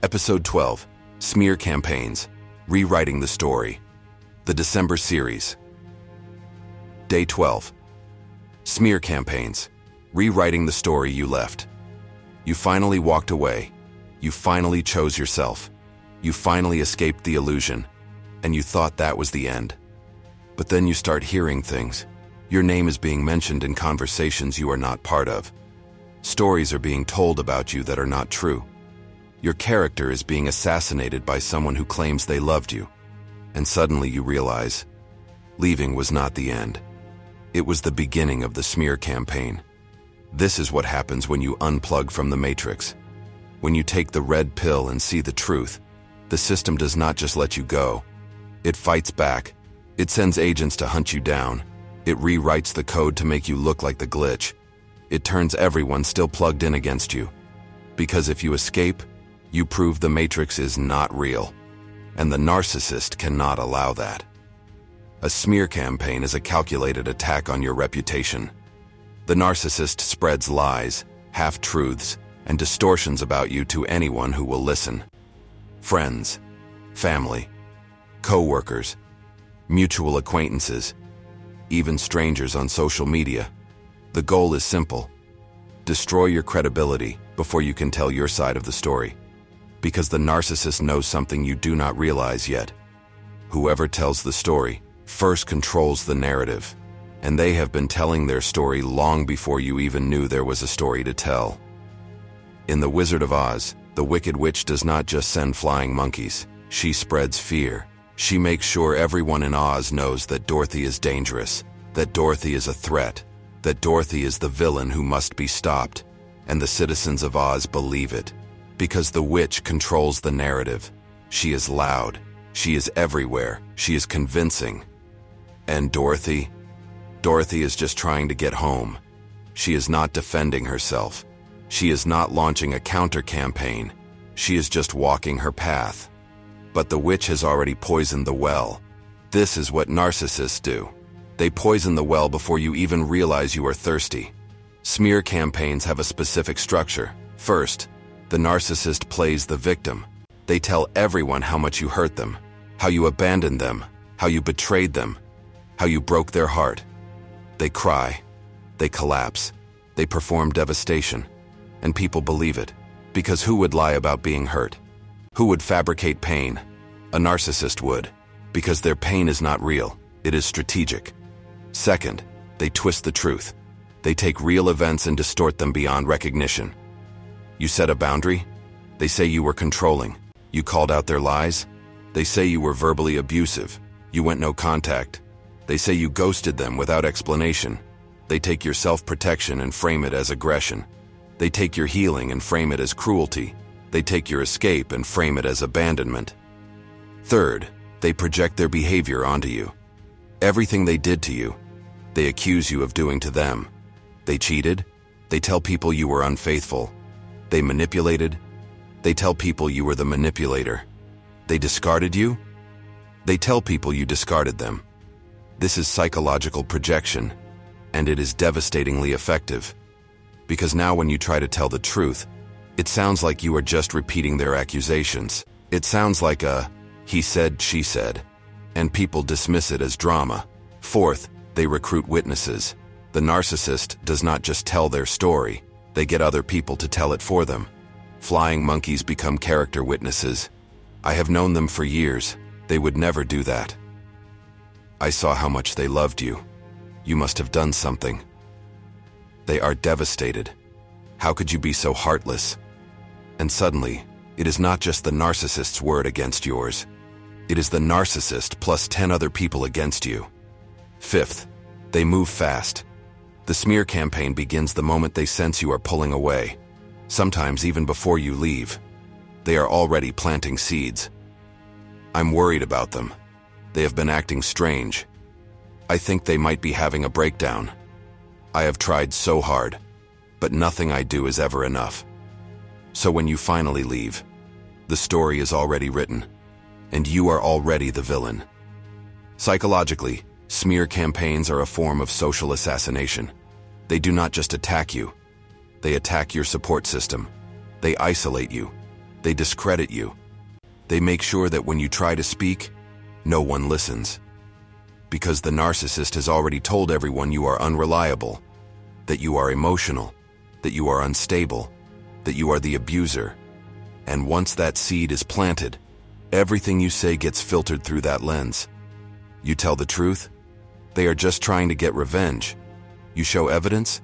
Episode 12, Smear Campaigns, Rewriting the Story. The December Series. Day 12. Smear Campaigns, Rewriting the Story You Left. You finally walked away. You finally chose yourself. You finally escaped the illusion. And you thought that was the end. But then you start hearing things. Your name is being mentioned in conversations you are not part of. Stories are being told about you that are not true. Your character is being assassinated by someone who claims they loved you. And suddenly you realize, leaving was not the end. It was the beginning of the smear campaign. This is what happens when you unplug from the matrix. When you take the red pill and see the truth, the system does not just let you go. It fights back. It sends agents to hunt you down. It rewrites the code to make you look like the glitch. It turns everyone still plugged in against you. Because if you escape, you prove the matrix is not real. And the narcissist cannot allow that. A smear campaign is a calculated attack on your reputation. The narcissist spreads lies, half-truths, and distortions about you to anyone who will listen. Friends, family, co-workers, mutual acquaintances, even strangers on social media. The goal is simple. Destroy your credibility before you can tell your side of the story. Because the narcissist knows something you do not realize yet. Whoever tells the story first controls the narrative, and they have been telling their story long before you even knew there was a story to tell. In The Wizard of Oz, the Wicked Witch does not just send flying monkeys. She spreads fear. She makes sure everyone in Oz knows that Dorothy is dangerous, that Dorothy is a threat, that Dorothy is the villain who must be stopped, and the citizens of Oz believe it. Because the witch controls the narrative. She is loud. She is everywhere. She is convincing. And Dorothy? Dorothy is just trying to get home. She is not defending herself. She is not launching a counter-campaign. She is just walking her path. But the witch has already poisoned the well. This is what narcissists do. They poison the well before you even realize you are thirsty. Smear campaigns have a specific structure. First, the narcissist plays the victim. They tell everyone how much you hurt them, how you abandoned them, how you betrayed them, how you broke their heart. They cry. They collapse. They perform devastation. And people believe it. Because who would lie about being hurt? Who would fabricate pain? A narcissist would. Because their pain is not real. It is strategic. Second, they twist the truth. They take real events and distort them beyond recognition. You set a boundary? They say you were controlling. You called out their lies? They say you were verbally abusive. You went no contact. They say you ghosted them without explanation. They take your self-protection and frame it as aggression. They take your healing and frame it as cruelty. They take your escape and frame it as abandonment. Third, they project their behavior onto you. Everything they did to you, they accuse you of doing to them. They cheated. They tell people you were unfaithful. They manipulated. They tell people you were the manipulator. They discarded you. They tell people you discarded them. This is psychological projection, and it is devastatingly effective. Because now when you try to tell the truth, it sounds like you are just repeating their accusations. It sounds like a he said, she said, and people dismiss it as drama. Fourth, they recruit witnesses. The narcissist does not just tell their story. They get other people to tell it for them. Flying monkeys become character witnesses. I have known them for years. They would never do that. I saw how much they loved you. You must have done something. They are devastated. How could you be so heartless? And suddenly, it is not just the narcissist's word against yours. It is the narcissist plus 10 other people against you. Fifth, they move fast. The smear campaign begins the moment they sense you are pulling away. Sometimes even before you leave. They are already planting seeds. I'm worried about them. They have been acting strange. I think they might be having a breakdown. I have tried so hard, but nothing I do is ever enough. So when you finally leave, the story is already written, and you are already the villain. Psychologically, smear campaigns are a form of social assassination. They do not just attack you. They attack your support system. They isolate you. They discredit you. They make sure that when you try to speak, no one listens. Because the narcissist has already told everyone you are unreliable, that you are emotional, that you are unstable, that you are the abuser. And once that seed is planted, everything you say gets filtered through that lens. You tell the truth, they are just trying to get revenge. You show evidence,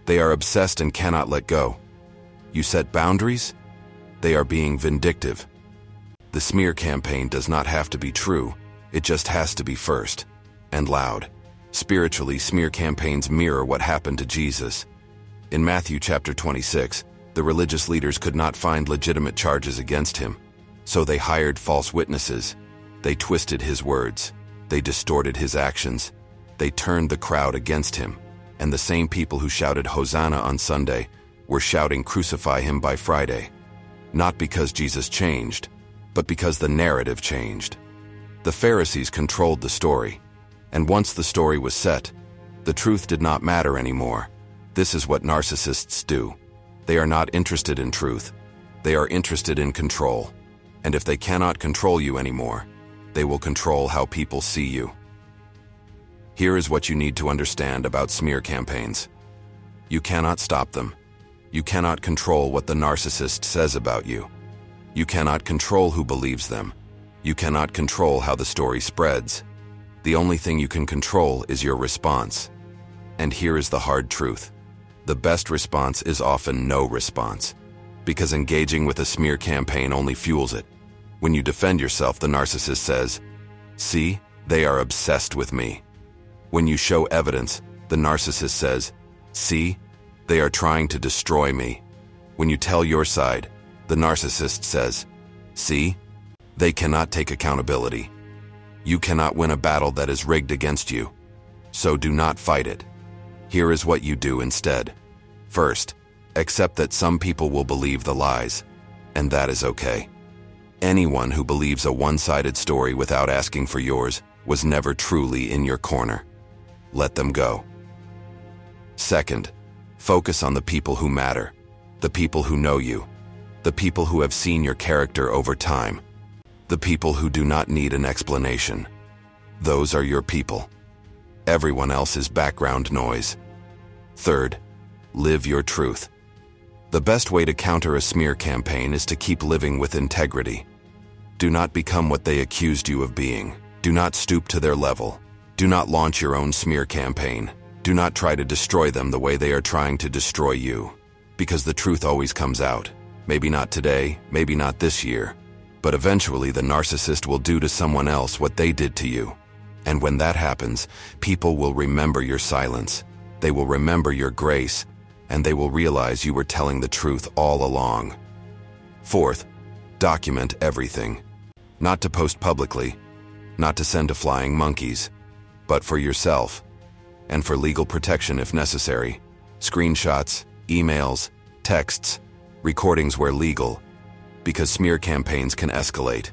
they are obsessed and cannot let go. You set boundaries, they are being vindictive. The smear campaign does not have to be true, it just has to be first and loud. Spiritually, smear campaigns mirror what happened to Jesus. In Matthew chapter 26, the religious leaders could not find legitimate charges against him, so they hired false witnesses. They twisted his words. They distorted his actions. They turned the crowd against him. And the same people who shouted Hosanna on Sunday were shouting Crucify him by Friday. Not because Jesus changed, but because the narrative changed. The Pharisees controlled the story. And once the story was set, the truth did not matter anymore. This is what narcissists do. They are not interested in truth. They are interested in control. And if they cannot control you anymore, they will control how people see you. Here is what you need to understand about smear campaigns. You cannot stop them. You cannot control what the narcissist says about you. You cannot control who believes them. You cannot control how the story spreads. The only thing you can control is your response. And here is the hard truth. The best response is often no response, because engaging with a smear campaign only fuels it. When you defend yourself, the narcissist says, "See, they are obsessed with me." When you show evidence, the narcissist says, "See, they are trying to destroy me." When you tell your side, the narcissist says, "See, they cannot take accountability." You cannot win a battle that is rigged against you, so do not fight it. Here is what you do instead. First, accept that some people will believe the lies, and that is okay. Anyone who believes a one-sided story without asking for yours was never truly in your corner. Let them go. Second, focus on the people who matter, the people who know you, the people who have seen your character over time, the people who do not need an explanation. Those are your people. Everyone else is background noise. Third, live your truth. The best way to counter a smear campaign is to keep living with integrity. Do not become what they accused you of being. Do not stoop to their level. Do not launch your own smear campaign. Do not try to destroy them the way they are trying to destroy you. Because the truth always comes out. Maybe not today, maybe not this year, but eventually the narcissist will do to someone else what they did to you. And when that happens, people will remember your silence. They will remember your grace, and they will realize you were telling the truth all along. Fourth, document everything. Not to post publicly, not to send to flying monkeys, but for yourself, and for legal protection if necessary. Screenshots, emails, texts, recordings where legal, because smear campaigns can escalate.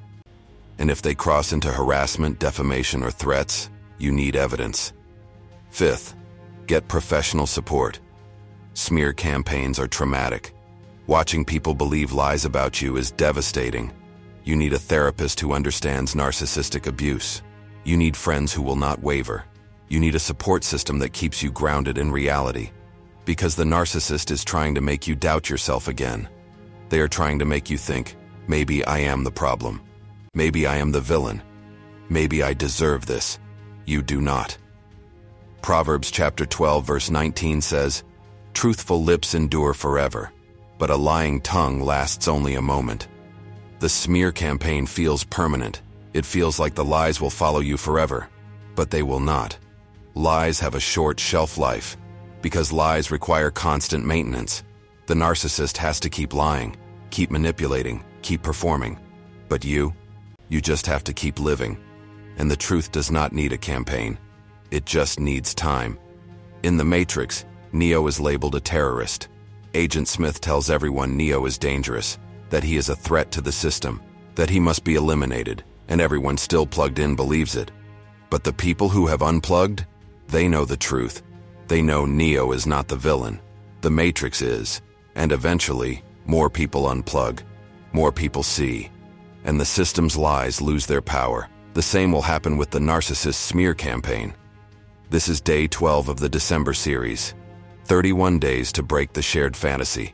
And if they cross into harassment, defamation, or threats, you need evidence. Fifth, get professional support. Smear campaigns are traumatic. Watching people believe lies about you is devastating. You need a therapist who understands narcissistic abuse. You need friends who will not waver. You need a support system that keeps you grounded in reality. Because the narcissist is trying to make you doubt yourself again. They are trying to make you think, maybe I am the problem. Maybe I am the villain. Maybe I deserve this. You do not. Proverbs chapter 12 verse 19 says, "Truthful lips endure forever, but a lying tongue lasts only a moment." The smear campaign feels permanent. It feels like the lies will follow you forever, but they will not. Lies have a short shelf life, because lies require constant maintenance. The narcissist has to keep lying, keep manipulating, keep performing. But you just have to keep living. And the truth does not need a campaign. It just needs time. In The Matrix, Neo is labeled a terrorist. Agent Smith tells everyone Neo is dangerous, that he is a threat to the system, that he must be eliminated, and everyone still plugged in believes it. But the people who have unplugged, they know the truth. They know Neo is not the villain. The Matrix is, and eventually, more people unplug. more people see, and the system's lies lose their power. The same will happen with the narcissist smear campaign. This is day 12 of the December series. 31 days to break the shared fantasy.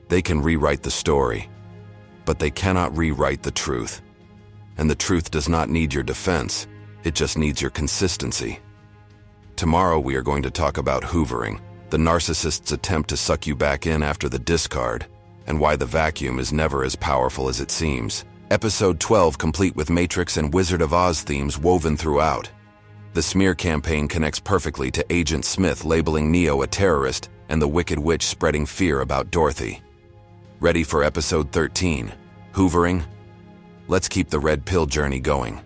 They can rewrite the story, but they cannot rewrite the truth. And the truth does not need your defense, it just needs your consistency. Tomorrow we are going to talk about hoovering, the narcissist's attempt to suck you back in after the discard, and why the vacuum is never as powerful as it seems. Episode 12 complete with Matrix and Wizard of Oz themes woven throughout. The smear campaign connects perfectly to Agent Smith labeling Neo a terrorist and the Wicked Witch spreading fear about Dorothy. Ready for episode 13? Hoovering? Let's keep the red pill journey going.